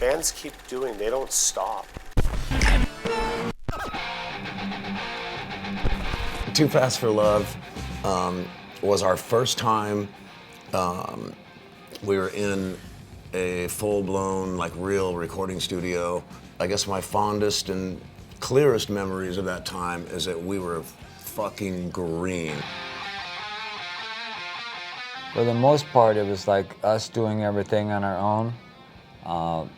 Bands keep doing, they don't stop. Too Fast for Love was our first time we were in a full-blown, like, real recording studio. I guess my fondest and clearest memories of that time is that we were fucking green. For the most part, it was like us doing everything on our own,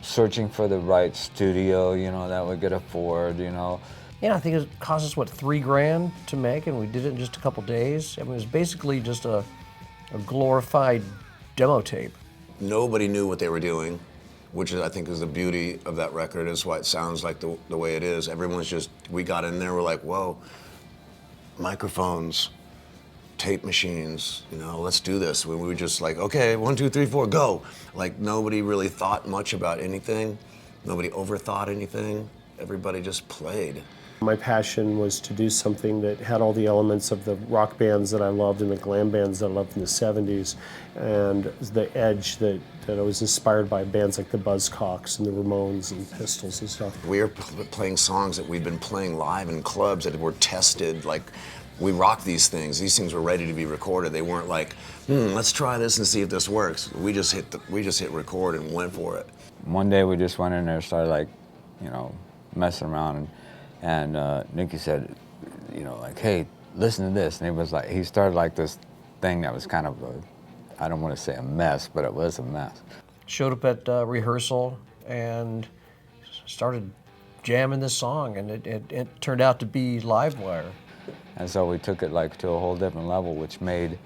searching for the right studio, you know, that we could afford, you know. Yeah, I think it cost us, what, $3,000 to make, and we did it in just a couple days. I mean, it was basically just a glorified demo tape. Nobody knew what they were doing, which is, I think, is the beauty of that record, is why it sounds like the way it is. Everyone's just, we got in there, we're like, whoa, microphones, tape machines, you know, let's do this. We were just like, okay, 1, 2, 3, 4, go. Like, nobody really thought much about anything. Nobody overthought anything. Everybody just played. My passion was to do something that had all the elements of the rock bands that I loved and the glam bands that I loved in the 70s, and the edge that I was inspired by bands like the Buzzcocks and the Ramones and Pistols and stuff. We were playing songs that we'd been playing live in clubs that were tested, like, we rocked these things. These things were ready to be recorded. They weren't like, let's try this and see if this works. We just hit record and went for it. One day we just went in there and started, like, you know, messing around, and Nikki said, you know, like, hey, listen to this. And it was like, he started like this thing that was kind of a, I don't want to say a mess, but it was a mess. Showed up at rehearsal and started jamming this song, and it turned out to be Livewire. And so we took it like to a whole different level, which made,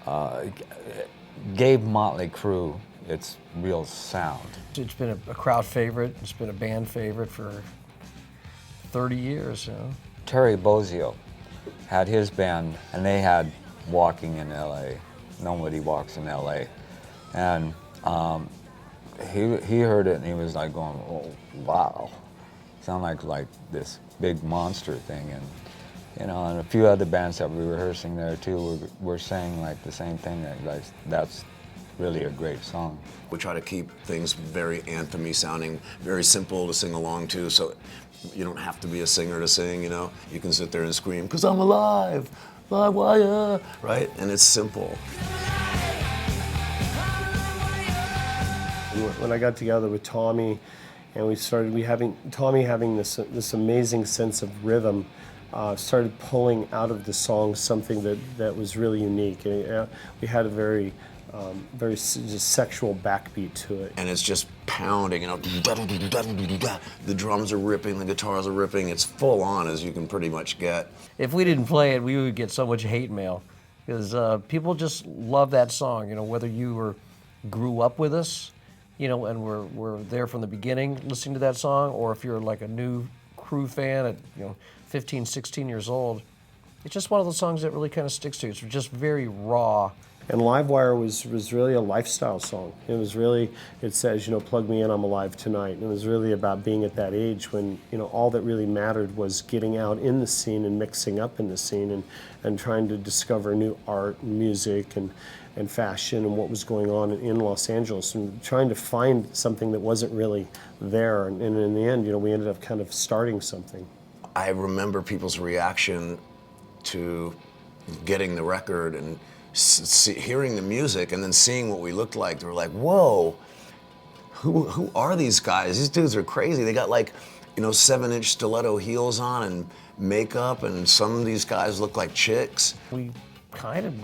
gave Mötley Crüe its real sound. It's been a crowd favorite. It's been a band favorite for 30 years. You know? Terry Bozzio had his band, and they had Walking in L.A. Nobody Walks in L.A. And he heard it, and he was like going, oh, wow. Sound like this big monster thing. And you know, and a few other bands that we were rehearsing there too were saying like the same thing, that that's really a great song. We try to keep things very anthem-y sounding, very simple to sing along to, so you don't have to be a singer to sing, you know? You can sit there and scream, 'cause I'm alive, live wire, right? And it's simple. When I got together with Tommy, and Tommy having this amazing sense of rhythm, started pulling out of the song something that was really unique. We had a very just sexual backbeat to it. And it's just pounding, you know, the drums are ripping, the guitars are ripping, it's full on as you can pretty much get. If we didn't play it, we would get so much hate mail, because people just love that song, you know, whether you grew up with us, you know, and were there from the beginning listening to that song, or if you're like a new Crüe fan at, you know, 15, 16 years old. It's just one of those songs that really kind of sticks to you. It's just very raw. And Livewire was really a lifestyle song. It says, you know, plug me in, I'm alive tonight. And it was really about being at that age when, you know, all that really mattered was getting out in the scene and mixing up in the scene and trying to discover new art and music and fashion and what was going on in Los Angeles, and trying to find something that wasn't really there. And in the end, you know, we ended up kind of starting something. I remember people's reaction to getting the record and hearing the music and then seeing what we looked like. They were like, whoa, who are these guys? These dudes are crazy. They got like, you know, 7-inch stiletto heels on and makeup, and some of these guys look like chicks. We kind of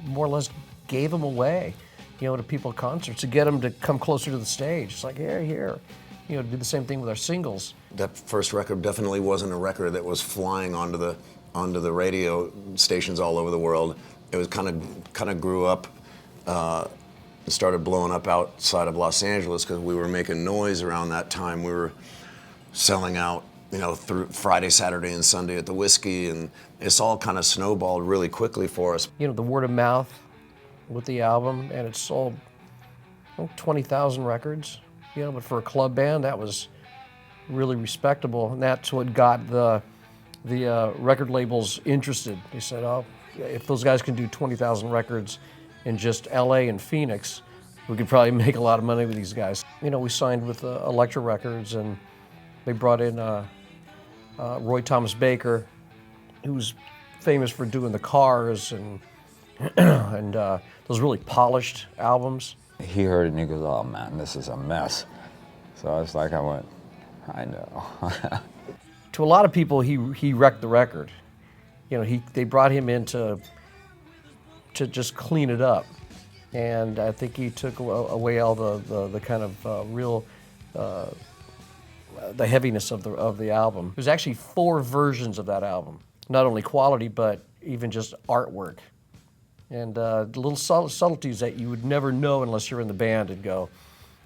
more or less gave them away, you know, to people at concerts to get them to come closer to the stage. It's like, here. You know, do the same thing with our singles. That first record definitely wasn't a record that was flying onto the radio stations all over the world. It was kind of grew up and started blowing up outside of Los Angeles because we were making noise around that time. We were selling out, you know, through Friday, Saturday, and Sunday at the Whiskey, and it's all kind of snowballed really quickly for us. You know, the word of mouth with the album, and it sold 20,000 records. You know, but for a club band, that was really respectable, and that's what got the record labels interested. They said, oh, if those guys can do 20,000 records, in just LA and Phoenix, we could probably make a lot of money with these guys. You know, we signed with Elektra Records, and they brought in Roy Thomas Baker, who's famous for doing the Cars and and those really polished albums. He heard it and he goes, "Oh man, this is a mess." So it's like I went, "I know." To a lot of people, he wrecked the record. You know, they brought him in to just clean it up, and I think he took away all the kind of real the heaviness of the album. There's actually 4 versions of that album, not only quality but even just artwork, and little subtleties that you would never know unless you're in the band and go,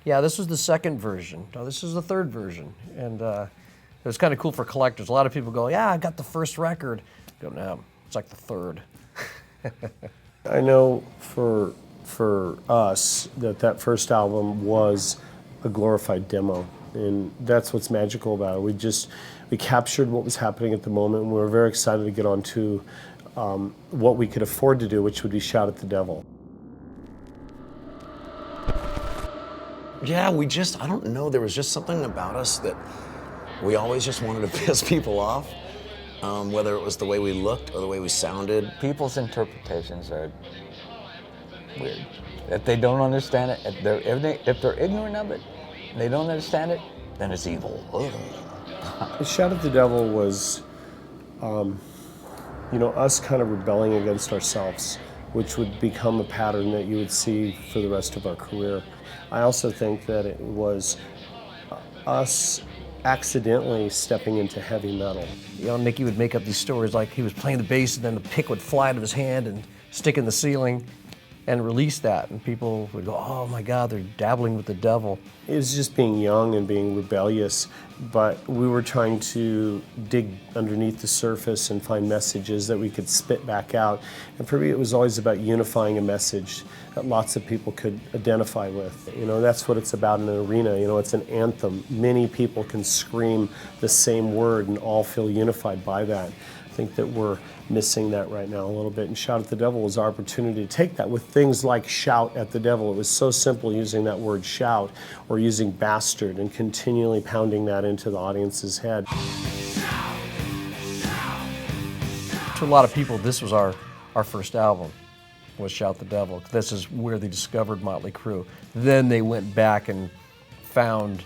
"Yeah, this was the 2nd version. No, this is the 3rd version," and it was kind of cool for collectors. A lot of people go, "Yeah, I got the 1st record." I go, "No, it's like the 3rd." I know for us that first album was a glorified demo, and that's what's magical about it. We captured what was happening at the moment, and we were very excited to get on to what we could afford to do, which would be Shout at the Devil. Yeah, I don't know, there was just something about us that we always just wanted to piss people off, whether it was the way we looked or the way we sounded. People's interpretations are weird. If they don't understand it, if they're ignorant of it, they don't understand it, then it's evil. Ugh. Shout at the Devil was, us kind of rebelling against ourselves, which would become a pattern that you would see for the rest of our career. I also think that it was us accidentally stepping into heavy metal. You know, Nikki would make up these stories like he was playing the bass and then the pick would fly out of his hand and stick in the ceiling and release that. And people would go, "Oh my God, they're dabbling with the devil." It was just being young and being rebellious, but we were trying to dig underneath the surface and find messages that we could spit back out. And for me, it was always about unifying a message that lots of people could identify with. You know, that's what it's about in an arena. You know, it's an anthem. Many people can scream the same word and all feel unified by that. I think that we're missing that right now a little bit, and Shout at the Devil was our opportunity to take that with things like Shout at the Devil. It was so simple using that word shout or using bastard and continually pounding that into the audience's head. To a lot of people, this was our first album, was Shout the Devil. This is where they discovered Mötley Crüe. Then they went back and found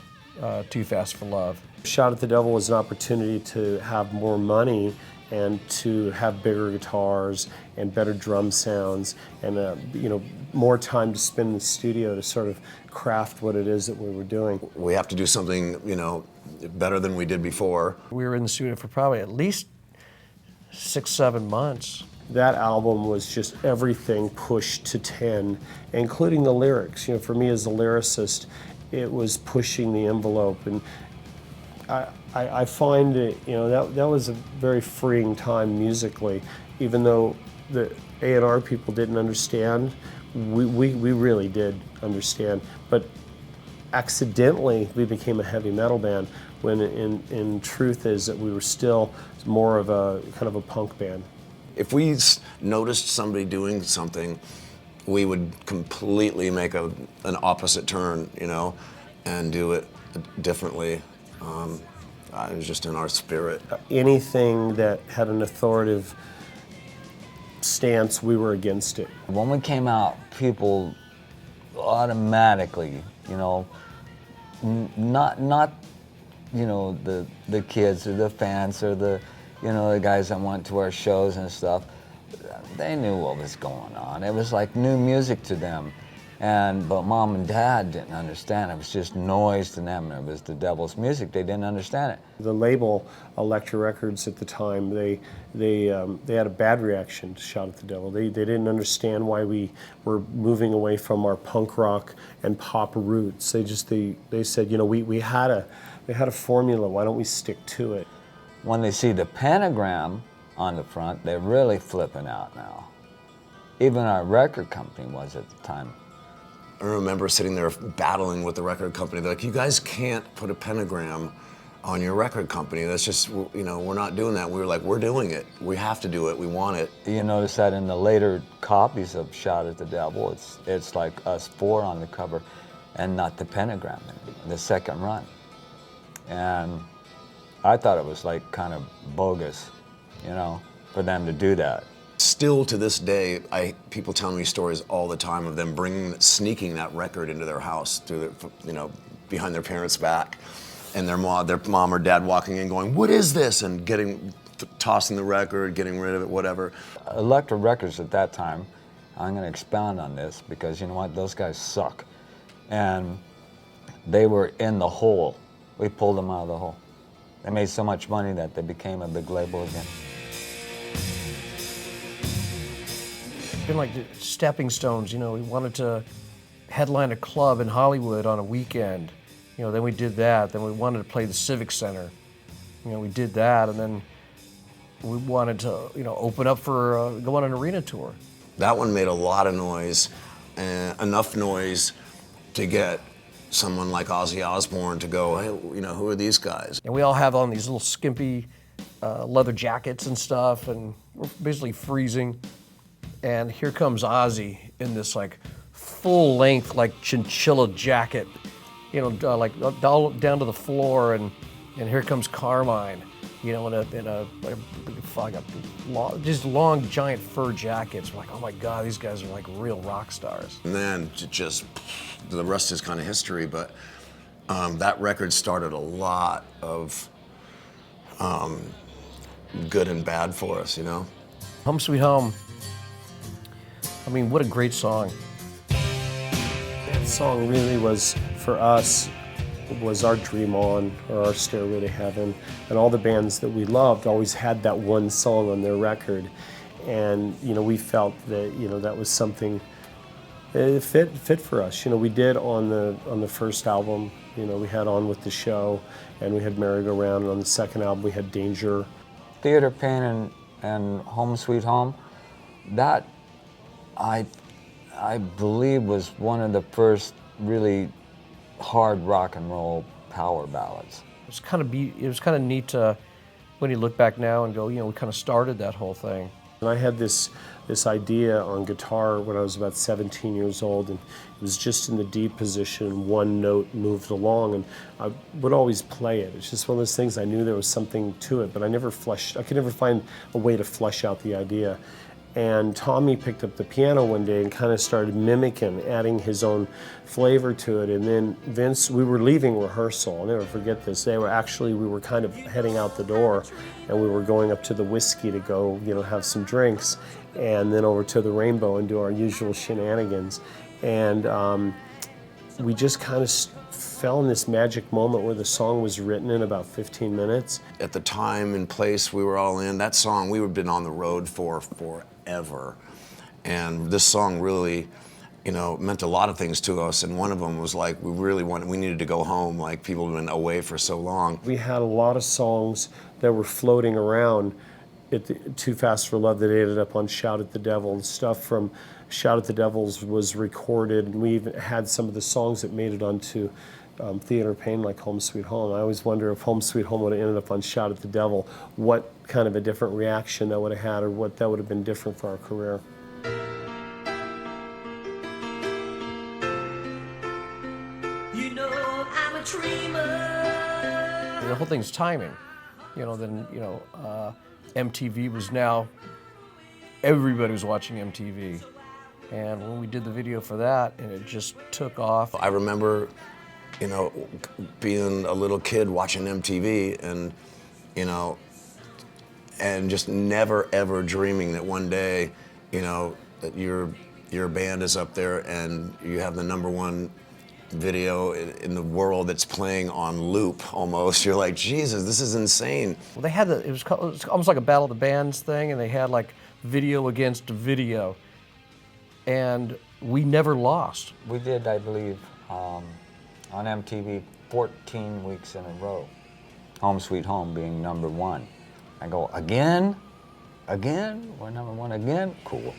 Too Fast for Love. Shout at the Devil was an opportunity to have more money and to have bigger guitars and better drum sounds and more time to spend in the studio to sort of craft what it is that we were doing. We have to do something, better than we did before. We were in the studio for probably at least 6-7 months. That album was just everything pushed to 10, including the lyrics. You know, for me as a lyricist, it was pushing the envelope, and I find it, that was a very freeing time musically. Even though the A&R people didn't understand, we really did understand. But accidentally, we became a heavy metal band, when in truth is that we were still more of a kind of a punk band. If we noticed somebody doing something, we would completely make an opposite turn, and do it differently. It was just in our spirit. Anything that had an authoritative stance, we were against it. When we came out, people automatically, not the kids or the fans or the guys that went to our shows and stuff, they knew what was going on. It was like new music to them. But Mom and Dad didn't understand. It was just noise to them. It was the devil's music. They didn't understand it. The label, Elektra Records at the time, they had a bad reaction to Shout at the Devil. They didn't understand why we were moving away from our punk rock and pop roots. They said, we had a formula. Why don't we stick to it? When they see the pentagram on the front, they're really flipping out now. Even our record company was at the time. I remember sitting there battling with the record company. They're like, "You guys can't put a pentagram on your record company. That's just, you know, we're not doing that. We were like, we're doing it. We have to do it. We want it. You notice that in the later copies of Shout at the Devil, it's like us four on the cover and not the pentagram in the second run. And I thought it was like kind of bogus, you know, for them to do that. Still to this day, people tell me stories all the time of them sneaking that record into their house through their, you know, behind their parents' back, and their mom or dad walking in going, "What is this?" and tossing the record, getting rid of it, whatever. Elektra Records at that time, I'm going to expound on this because you know what, those guys suck. And they were in the hole. We pulled them out of the hole. They made so much money that they became a big label again. Been like the stepping stones, you know, we wanted to headline a club in Hollywood on a weekend. You know, then we did that. Then we wanted to play the Civic Center. You know, we did that, and then we wanted to, you know, open up for, go on an arena tour. That one made a lot of noise, enough noise to get someone like Ozzy Osbourne to go, "Hey, you know, who are these guys?" And we all have on these little skimpy leather jackets and stuff, and we're basically freezing. And here comes Ozzy in this like full length, like chinchilla jacket, you know, like all down to the floor, and here comes Carmine, you know, in a just long giant fur jackets. We're like, oh my God, these guys are like real rock stars. And then just the rest is kind of history, but that record started a lot of good and bad for us, you know? Home Sweet Home. I mean, what a great song. That song really was, for us, was our dream on, or our stairway to heaven. And all the bands that we loved always had that one song on their record. And, you know, we felt that, you know, that was something, it fit for us. You know, we did on the first album, you know, we had On With The Show, and we had Merry Go Round, and on the second album we had Danger. Theater Pain and Home Sweet Home, that I believe was one of the first really hard rock and roll power ballads. It was kind of neat to, when you look back now and go, you know, we kind of started that whole thing. And I had this idea on guitar when I was about 17 years old, and it was just in the D position, one note moved along, and I would always play it. It's just one of those things, I knew there was something to it, but I could never find a way to flesh out the idea. And Tommy picked up the piano one day and kind of started mimicking, adding his own flavor to it. And then Vince, we were leaving rehearsal, I'll never forget this. We were kind of heading out the door, and we were going up to the Whiskey to go, you know, have some drinks, and then over to the Rainbow and do our usual shenanigans. And we just kind of fell in this magic moment where the song was written in about 15 minutes. At the time and place we were all in, that song, we had been on the road for forever. And this song really, you know, meant a lot of things to us. And one of them was like, we needed to go home, like people had been away for so long. We had a lot of songs that were floating around Too Fast for Love that ended up on Shout at the Devil, and stuff from Shout at the Devils was recorded, and we even had some of the songs that made it onto Theater Pain, like Home Sweet Home. I always wonder if Home Sweet Home would have ended up on Shout at the Devil, what kind of a different reaction that would have had, or what that would have been different for our career. You know I'm a dreamer. The whole thing's timing. You know, then, you know, MTV was now, everybody was watching MTV. And when we did the video for that, and it just took off. I remember, you know, being a little kid watching MTV, and, you know, and just never ever dreaming that one day, you know, that your band is up there and you have the #1 video in the world that's playing on loop almost. You're like, Jesus, this is insane. Well, they had it was almost like a Battle of the Bands thing, and they had like video against video. And we never lost. We did, I believe, on MTV 14 weeks in a row. Home Sweet Home being #1. I go, again? Again? We're #1 again? Cool.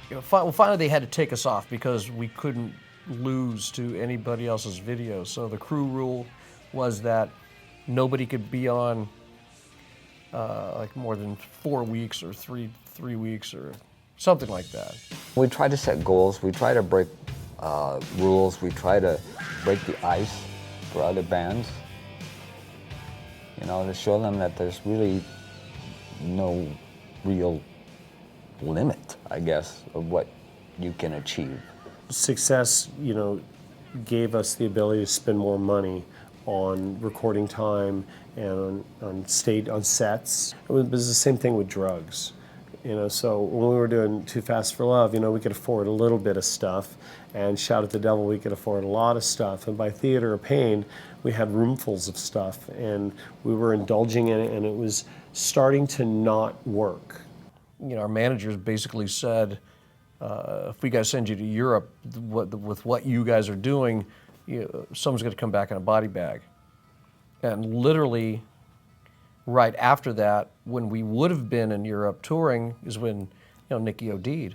You know, finally they had to take us off because we couldn't lose to anybody else's video. So the crew rule was that nobody could be on like more than 4 weeks or three weeks or something like that. We try to set goals. We try to break rules. We try to break the ice for other bands. You know, to show them that there's really no real limit, I guess, of what you can achieve. Success, You know, gave us the ability to spend more money on recording time and on sets. It was the same thing with drugs. You know, so when we were doing Too Fast for Love, you know, we could afford a little bit of stuff, and Shout at the Devil, we could afford a lot of stuff. And by Theater of Pain, we had roomfuls of stuff, and we were indulging in it, and it was starting to not work. You know, our managers basically said, if we guys send you to Europe with what you guys are doing, someone's going to come back in a body bag. And literally, right after that, when we would have been in Europe touring, is when Nikki OD'd.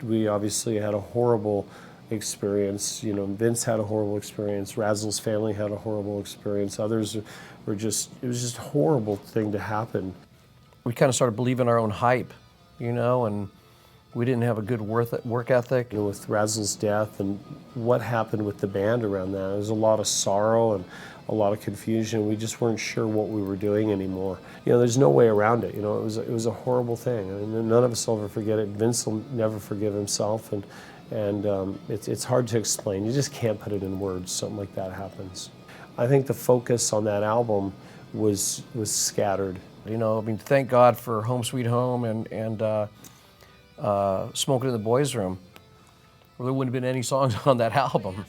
We obviously had a horrible experience. You know, Vince had a horrible experience. Razzle's family had a horrible experience. Others were just, it was just a horrible thing to happen. We kind of started believing our own hype, and we didn't have a good work ethic. You know, with Razzle's death and what happened with the band around that, there was a lot of sorrow and a lot of confusion. We just weren't sure what we were doing anymore. You know, there's no way around it. You know, it was a horrible thing. I mean, none of us will ever forget it. Vince will never forgive himself, and it's hard to explain. You just can't put it in words. Something like that happens. I think the focus on that album was scattered. You know, I mean, thank God for Home Sweet Home and Smoking in the Boys' Room. Well, there wouldn't have been any songs on that album.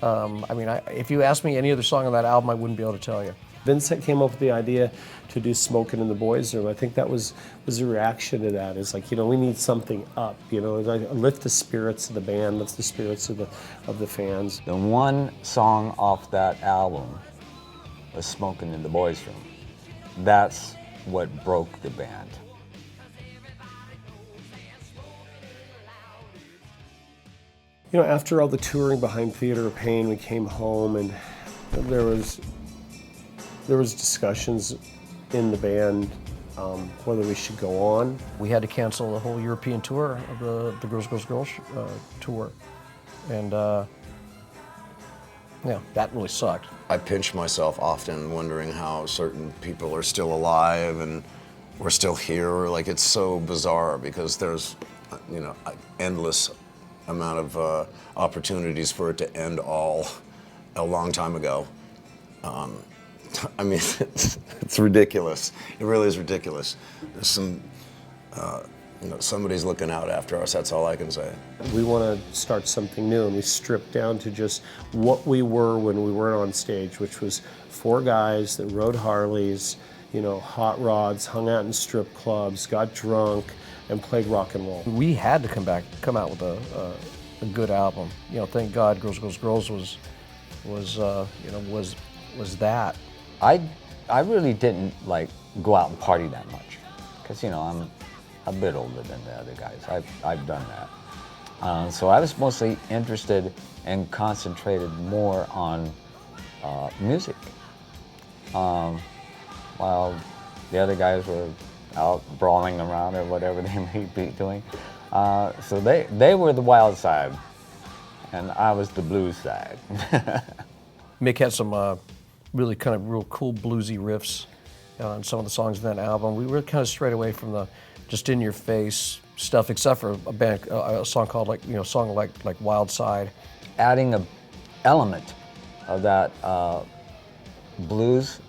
I mean, if you asked me any other song on that album, I wouldn't be able to tell you. Vincent came up with the idea to do Smoking in the Boys' Room. I think that was a reaction to that. It's like, we need something up, lift the spirits of the band, lift the spirits of the fans. The one song off that album was Smoking in the Boys' Room. That's what broke the band. After all the touring behind Theater of Pain, we came home, and there was discussions in the band whether we should go on. We had to cancel the whole European tour of the Girls, Girls, Girls tour. And yeah, that really sucked. I pinch myself often wondering how certain people are still alive and we're still here. Like, it's so bizarre because there's, endless amount of opportunities for it to end all a long time ago. I mean, it's ridiculous. It really is ridiculous. There's some, somebody's looking out after us. That's all I can say. We want to start something new, and we stripped down to just what we were when we weren't on stage, which was 4 guys that rode Harleys, hot rods, hung out in strip clubs, got drunk, and played rock and roll. We had to come out with a good album. Thank God, Girls, Girls, Girls was that. I really didn't go out and party that much, because I'm a bit older than the other guys. I've done that. So I was mostly interested and concentrated more on music, while the other guys were out brawling around or whatever they may be doing. So they were the wild side, and I was the blues side. Mick had some really kind of real cool bluesy riffs on some of the songs in that album. We were kind of straight away from the just in your face stuff, except for a song called like Wild Side. Adding an element of that blues,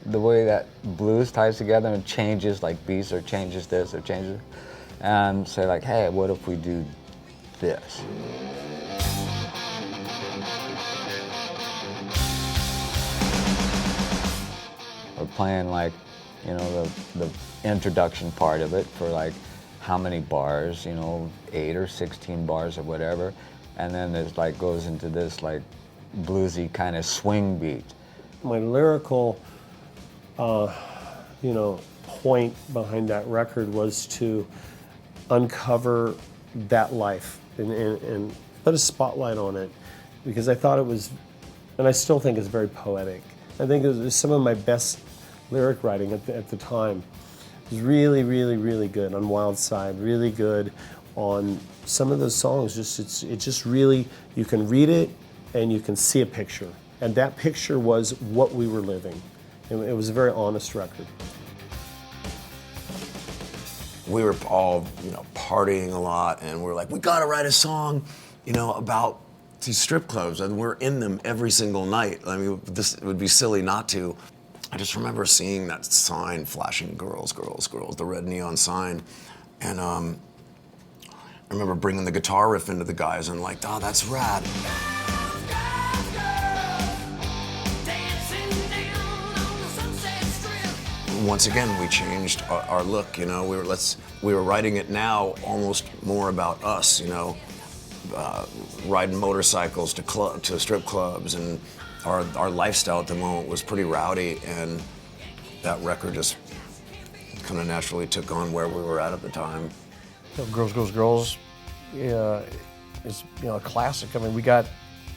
the way that blues ties together and changes like beats or changes this or changes, and say like, hey, what if we do this? We're playing the introduction part of it for how many bars, 8 or 16 bars or whatever, and then there's goes into this bluesy kind of swing beat. My lyrical point behind that record was to uncover that life and put a spotlight on it because I thought it was, and I still think it's very poetic. I think it was some of my best lyric writing at the time. It was really, really, really good on Wild Side, really good on some of those songs. It just really, you can read it and you can see a picture. And that picture was what we were living. It was a very honest record. We were all, partying a lot, and we're like, we gotta write a song, about these strip clubs, and we're in them every single night. I mean, it would be silly not to. I just remember seeing that sign flashing, girls, girls, girls, the red neon sign, and I remember bringing the guitar riff into the guys and like, oh, that's rad. Once again, we changed our look. We were writing it now almost more about us. Riding motorcycles to strip clubs, and our lifestyle at the moment was pretty rowdy, and that record just kind of naturally took on where we were at the time. Girls, Girls, Girls is a classic. I mean, we got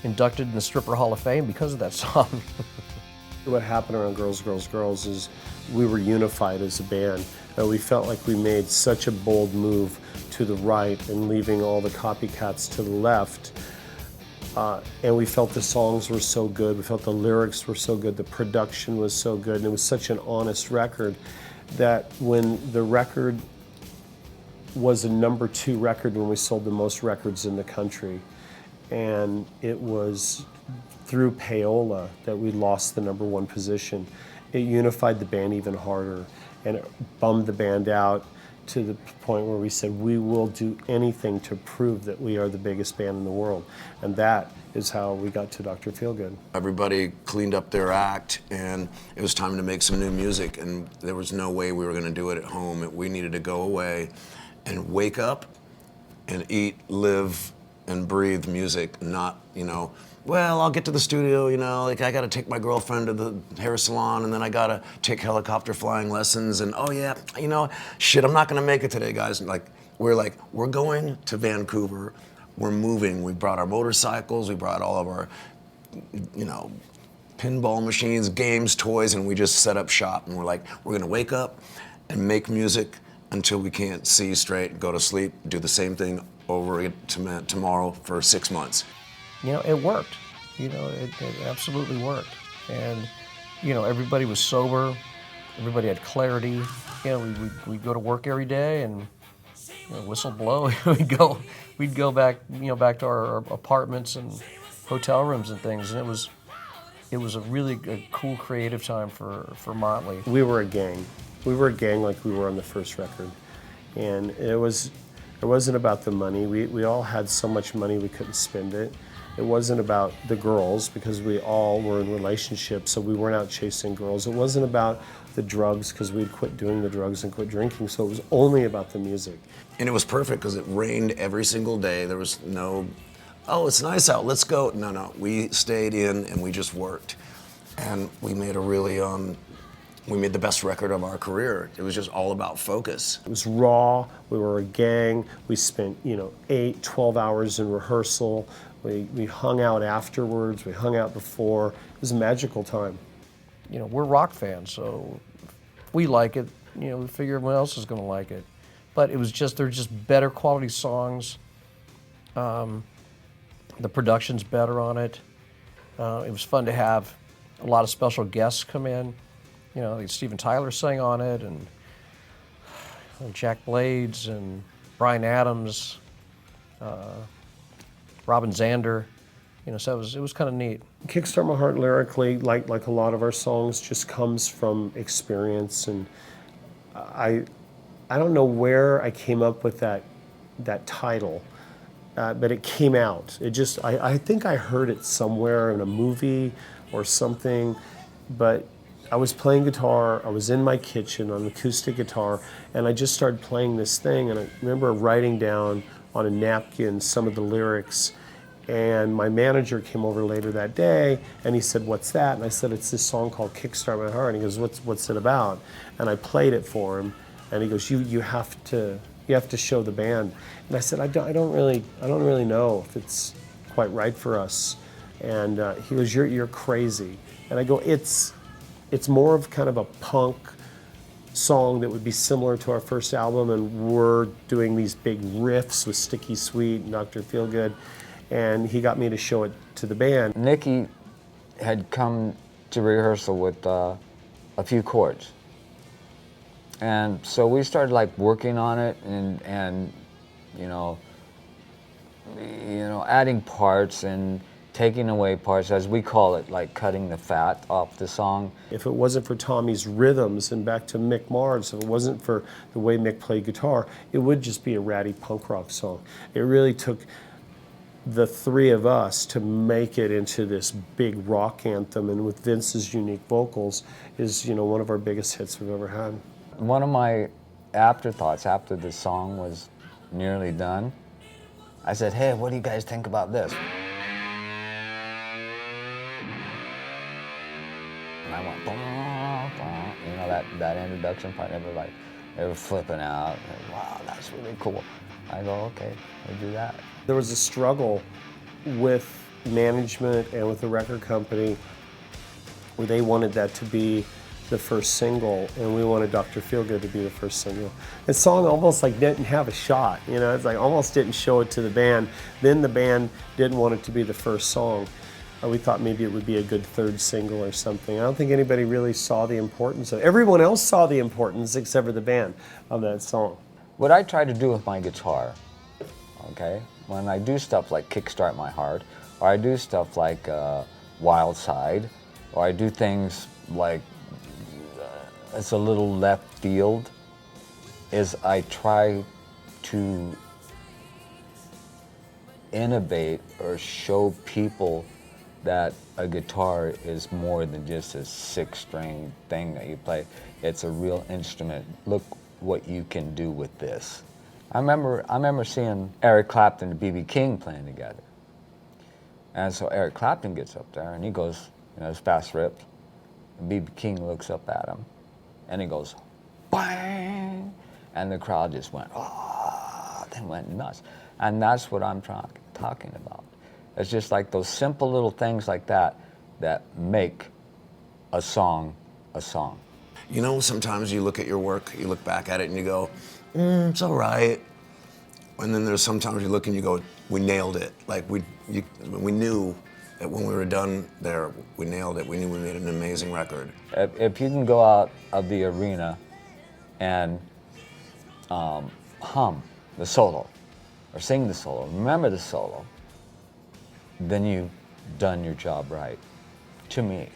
inducted in the Stripper Hall of Fame because of that song. What happened around Girls, Girls, Girls is we were unified as a band. We felt like we made such a bold move to the right and leaving all the copycats to the left. And we felt the songs were so good, we felt the lyrics were so good, the production was so good, and it was such an honest record that when the record was a #2 record when we sold the most records in the country, and it was through payola that we lost the #1 position. It unified the band even harder, and it bummed the band out to the point where we said we will do anything to prove that we are the biggest band in the world. And that is how we got to Dr. Feelgood. Everybody cleaned up their act, and it was time to make some new music, and there was no way we were going to do it at home. We needed to go away and wake up and eat, live, and breathe music, not, well, I'll get to the studio, like I gotta take my girlfriend to the hair salon, and then I gotta take helicopter flying lessons, and oh yeah, shit, I'm not gonna make it today, guys. And we're going to Vancouver, we're moving. We brought our motorcycles, we brought all of our, pinball machines, games, toys, and we just set up shop, and we're gonna wake up and make music until we can't see straight, go to sleep, do the same thing over again tomorrow for 6 months. It worked. It absolutely worked. And, everybody was sober. Everybody had clarity. We'd go to work every day and whistle blow. we'd go back, back to our apartments and hotel rooms and things. And it was a really good, cool, creative time for Mötley. We were a gang. We were a gang like we were on the first record. And it wasn't about the money. We all had so much money we couldn't spend it. It wasn't about the girls because we all were in relationships, so we weren't out chasing girls. It wasn't about the drugs because we'd quit doing the drugs and quit drinking, so it was only about the music. And it was perfect because it rained every single day. There was no, oh, it's nice out, let's go. No, we stayed in and we just worked. And we made we made the best record of our career. It was just all about focus. It was raw, we were a gang, we spent 8, 12 hours in rehearsal, we hung out afterwards, we hung out before. It was a magical time. We're rock fans, so if we like it, we figure everyone else is gonna like it. But they're just better quality songs. The production's better on it. It was fun to have a lot of special guests come in. Like Steven Tyler sang on it, and Jack Blades, and Bryan Adams, Robin Zander. So it was kind of neat. Kickstart My Heart lyrically, like a lot of our songs, just comes from experience, and I don't know where I came up with that title, but it came out. I think I heard it somewhere in a movie or something, but I was playing guitar, I was in my kitchen on acoustic guitar, and I just started playing this thing, and I remember writing down on a napkin some of the lyrics, and my manager came over later that day, and he said, "What's that?" And I said, "It's this song called Kickstart My Heart." And he goes, "What's it about?" And I played it for him, and he goes, you have to you have to show the band. And I said, I don't really know if it's quite right for us. And he goes, you're crazy. And I go, it's more of kind of a punk song that would be similar to our first album, and we're doing these big riffs with Sticky Sweet and Dr. Feelgood, and he got me to show it to the band. Nikki had come to rehearsal with a few chords. And so we started like working on it and you know, adding parts and taking away parts, as we call it, like cutting the fat off the song. If it wasn't for Tommy's rhythms, and back to Mick Mars, if it wasn't for the way Mick played guitar, it would just be a ratty punk rock song. It really took the three of us to make it into this big rock anthem, and with Vince's unique vocals is, you know, one of our biggest hits we've ever had. One of my afterthoughts after the song was nearly done, I said, hey, what do you guys think about this? And I went, bah, bah. You know, that introduction part, they were flipping out. Like, wow, that's really cool. I go, okay, we'll do that. There was a struggle with management and with the record company where they wanted that to be the first single, and we wanted Dr. Feelgood to be the first single. The song almost like didn't have a shot, you know, it's like almost didn't show it to the band. Then the band didn't want it to be the first song. We thought maybe it would be a good third single or something. I don't think anybody really saw the importance of it. Everyone else saw the importance except for the band of that song. What I try to do with my guitar, okay, when I do stuff like Kickstart My Heart, or I do stuff like Wild Side, or I do things like it's a little left field, is I try to innovate or show people that a guitar is more than just a six-string thing that you play. It's a real instrument. Look what you can do with this. I remember seeing Eric Clapton and B.B. King playing together. And so Eric Clapton gets up there and he goes, you know, it's fast ripped. And B.B. King looks up at him and he goes, bang! And the crowd just went, oh, they went nuts. And that's what I'm talking about. It's just like those simple little things like that that make a song a song. You know, sometimes you look at your work, you look back at it and you go, it's all right. And then there's sometimes you look and you go, we nailed it. Like we knew that when we were done there, we nailed it. We knew we made an amazing record. If you can go out of the arena and hum the solo or sing the solo, remember the solo, then you've done your job right, to me.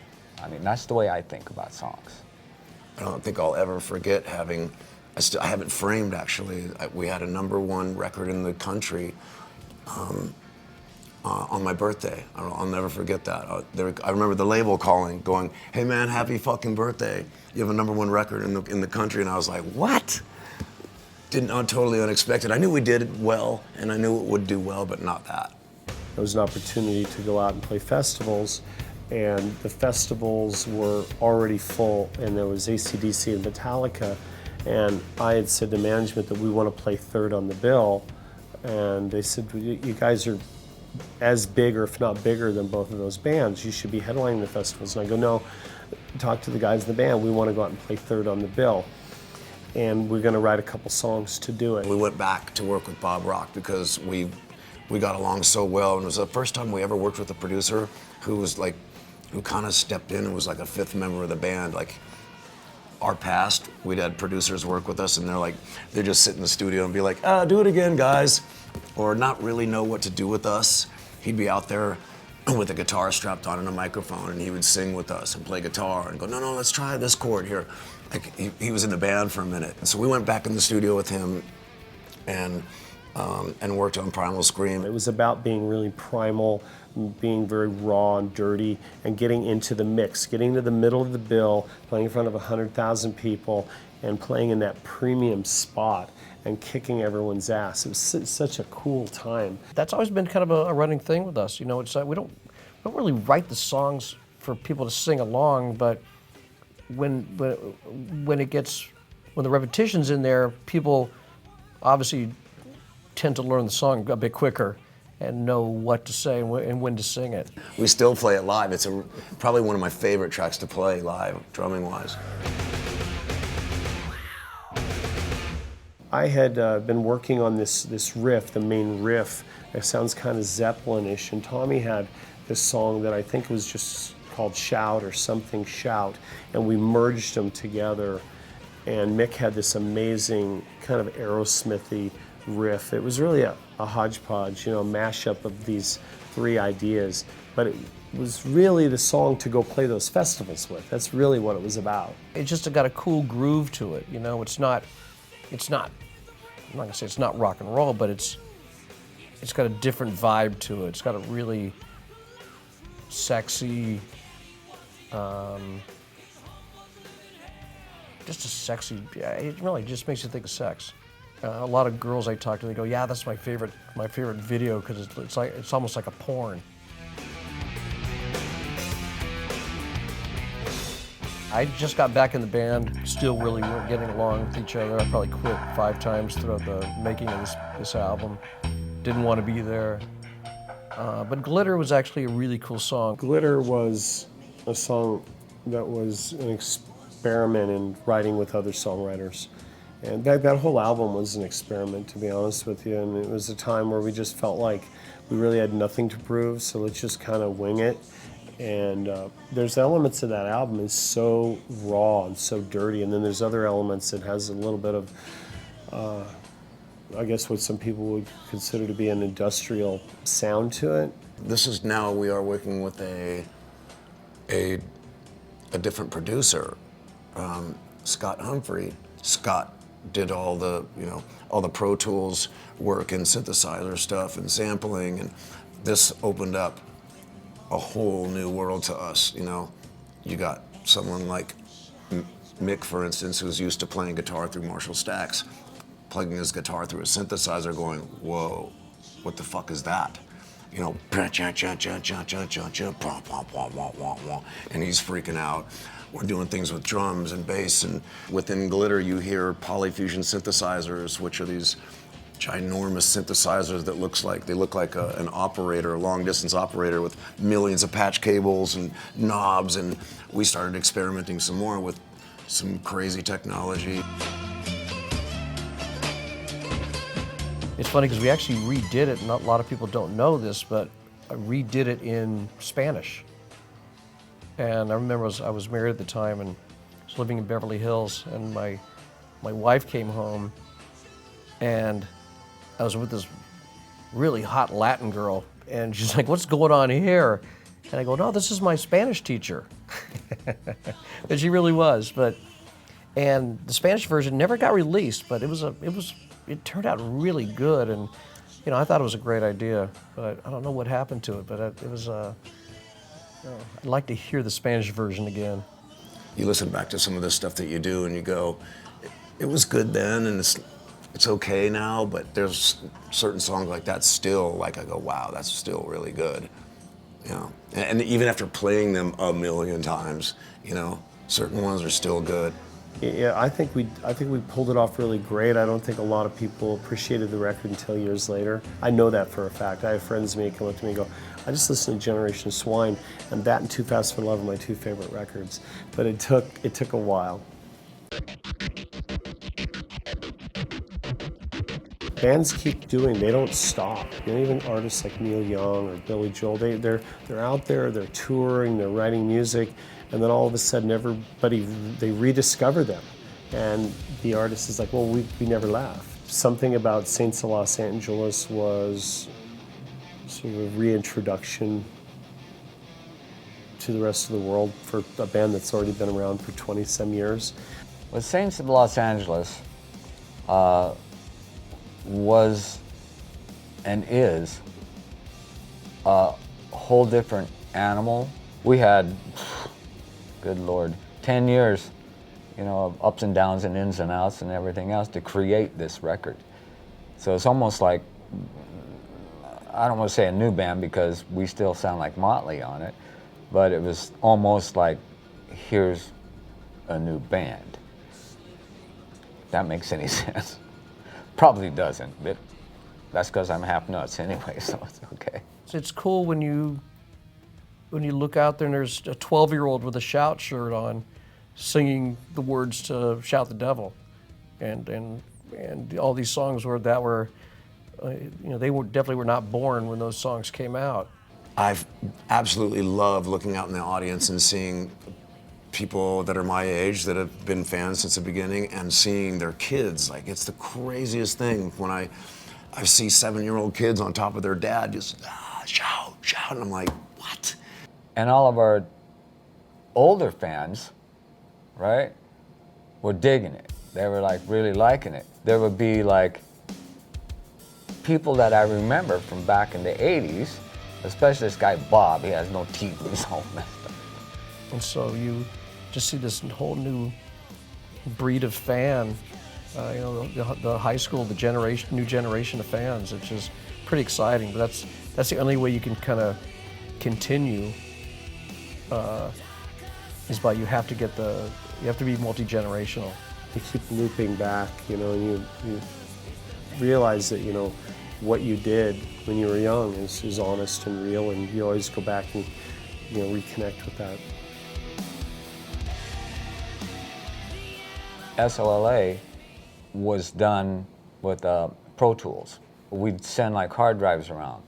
I mean, that's the way I think about songs. I don't think I'll ever forget having, I have it framed actually. We had a #1 record in the country on my birthday. I'll never forget that. I remember the label calling, going, hey man, happy fucking birthday. You have a #1 record in the country. And I was like, what? Totally unexpected. I knew we did well and I knew it would do well, but not that. There was an opportunity to go out and play festivals, and the festivals were already full, and there was AC/DC and Metallica, and I had said to management that we want to play third on the bill, and they said, you guys are as big, or if not bigger, than both of those bands. You should be headlining the festivals. And I go, no, talk to the guys in the band. We want to go out and play third on the bill, and we're going to write a couple songs to do it. We went back to work with Bob Rock because we got along so well, and it was the first time we ever worked with a producer who kind of stepped in and was like a fifth member of the band. Like our past, we'd had producers work with us and they're just sit in the studio and be like, do it again, guys, or not really know what to do with us. He'd be out there with a guitar strapped on and a microphone, and he would sing with us and play guitar and go, no, let's try this chord here. Like he was in the band for a minute. And so we went back in the studio with him and worked on Primal Scream. It was about being really primal, being very raw and dirty, and getting into the mix, getting to the middle of the bill, playing in front of 100,000 people, and playing in that premium spot and kicking everyone's ass. It was such a cool time. That's always been kind of a running thing with us. You know, it's we don't really write the songs for people to sing along, but when the repetition's in there, people obviously you tend to learn the song a bit quicker and know what to say and when to sing it. We still play it live. It's probably one of my favorite tracks to play live, drumming-wise. I had been working on this riff, the main riff. It sounds kind of Zeppelin-ish, and Tommy had this song that I think was just called Shout or something Shout, and we merged them together. And Mick had this amazing kind of Aerosmithy riff. It was really a hodgepodge, you know, mashup of these three ideas, but it was really the song to go play those festivals with. That's really what it was about. It just got a cool groove to it, you know. It's not, I'm not gonna say it's not rock and roll, but it's got a different vibe to it. It's got a really sexy, just a sexy, yeah, it really just makes you think of sex. A lot of girls I talk to, they go, yeah, that's my favorite video, because it's almost like a porn. I just got back in the band, still really weren't getting along with each other. I probably quit 5 times throughout the making of this album. Didn't want to be there. But Glitter was actually a really cool song. Glitter was a song that was an experiment in writing with other songwriters. And that whole album was an experiment, to be honest with you. And it was a time where we just felt like we really had nothing to prove, so let's just kind of wing it. And there's elements of that album is so raw and so dirty, and then there's other elements that has a little bit of, I guess what some people would consider to be an industrial sound to it. This is now we are working with a different producer, Scott Humphrey. Scott did all the Pro Tools work and synthesizer stuff and sampling, and this opened up a whole new world to us. You know, you got someone like Mick, for instance, who's used to playing guitar through Marshall stacks, plugging his guitar through a synthesizer, going, "Whoa, what the fuck is that?" You know, and he's freaking out. We're doing things with drums and bass, and within Glitter you hear polyfusion synthesizers, which are these ginormous synthesizers that look like an operator, a long-distance operator with millions of patch cables and knobs, and we started experimenting some more with some crazy technology. It's funny because we actually redid it, and a lot of people don't know this, but I redid it in Spanish. And I remember I was married at the time and was living in Beverly Hills, and my wife came home, and I was with this really hot Latin girl, and she's like, "What's going on here?" And I go, "No, this is my Spanish teacher." And she really was, and the Spanish version never got released, but it turned out really good, and you know, I thought it was a great idea, but I don't know what happened to it, but it was I'd like to hear the Spanish version again. You listen back to some of the stuff that you do and you go, it was good then and it's okay now, but there's certain songs like that still, like I go, wow, that's still really good. You know, and even after playing them a million times, you know, certain ones are still good. Yeah, I think we pulled it off really great. I don't think a lot of people appreciated the record until years later. I know that for a fact. I have friends of me come up to me and go, "I just listened to Generation Swine, and that and Too Fast for Love are my 2 favorite records." But it took a while. Bands keep doing, they don't stop. You know, even artists like Neil Young or Billy Joel, they're out there, they're touring, they're writing music, and then all of a sudden they rediscover them. And the artist is like, well, we never left. Something about Saints of Los Angeles was sort of a reintroduction to the rest of the world for a band that's already been around for 20-some years. With Saints of Los Angeles, was and is a whole different animal. We had, good Lord, 10 years, you know, of ups and downs and ins and outs and everything else to create this record. So it's almost like, I don't want to say a new band because we still sound like Mötley on it, but it was almost like, here's a new band. If that makes any sense. probably doesn't, but that's because I'm half nuts anyway, so it's okay. It's cool when you look out there and there's a 12-year-old with a Shout shirt on, singing the words to "Shout the Devil," and all these songs were, they definitely were not born when those songs came out. I've absolutely loved looking out in the audience and seeing people that are my age that have been fans since the beginning and seeing their kids. Like, it's the craziest thing when I see 7-year-old kids on top of their dad just shout, shout, and I'm like, what? And all of our older fans, right, were digging it. They were like really liking it. There would be like people that I remember from back in the 80s, especially this guy Bob. He has no teeth, he's all messed up. And so you just see this whole new breed of fan, the high school, new generation of fans. It's just pretty exciting. But that's the only way you can kind of continue is by you have to be multi-generational. You keep looping back, and you realize that, what you did when you were young is honest and real, and you always go back and, reconnect with that. SLLA was done with Pro Tools. We'd send like hard drives around.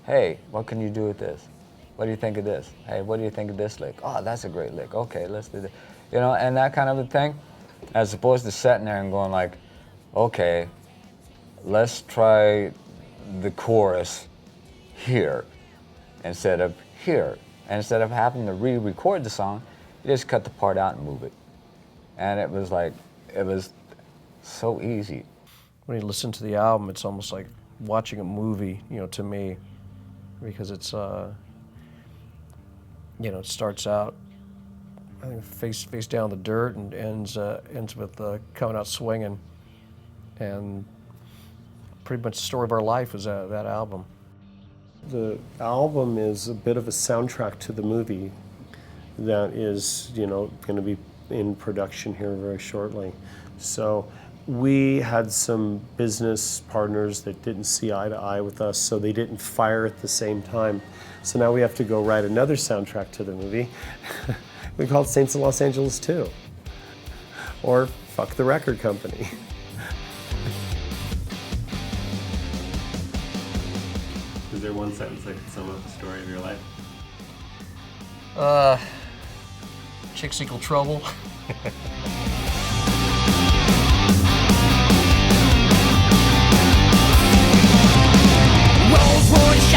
Hey, what can you do with this? What do you think of this? Hey, what do you think of this lick? Oh, that's a great lick. Okay, let's do that. And that kind of a thing, as opposed to sitting there and going like, okay, let's try the chorus here instead of here. And instead of having to re-record the song, you just cut the part out and move it. And it was so easy. When you listen to the album, it's almost like watching a movie, to me, because it's, it starts out, I think, face down in the dirt and ends with coming out swinging, and pretty much the story of our life is that album. The album is a bit of a soundtrack to the movie that is, going to be in production here very shortly. So we had some business partners that didn't see eye to eye with us, so they didn't fire at the same time. So now we have to go write another soundtrack to the movie. We call it Saints of Los Angeles 2. Or Fuck the Record Company. Is there one sentence that could sum up the story of your life? Chicks equal trouble. Rolls Royce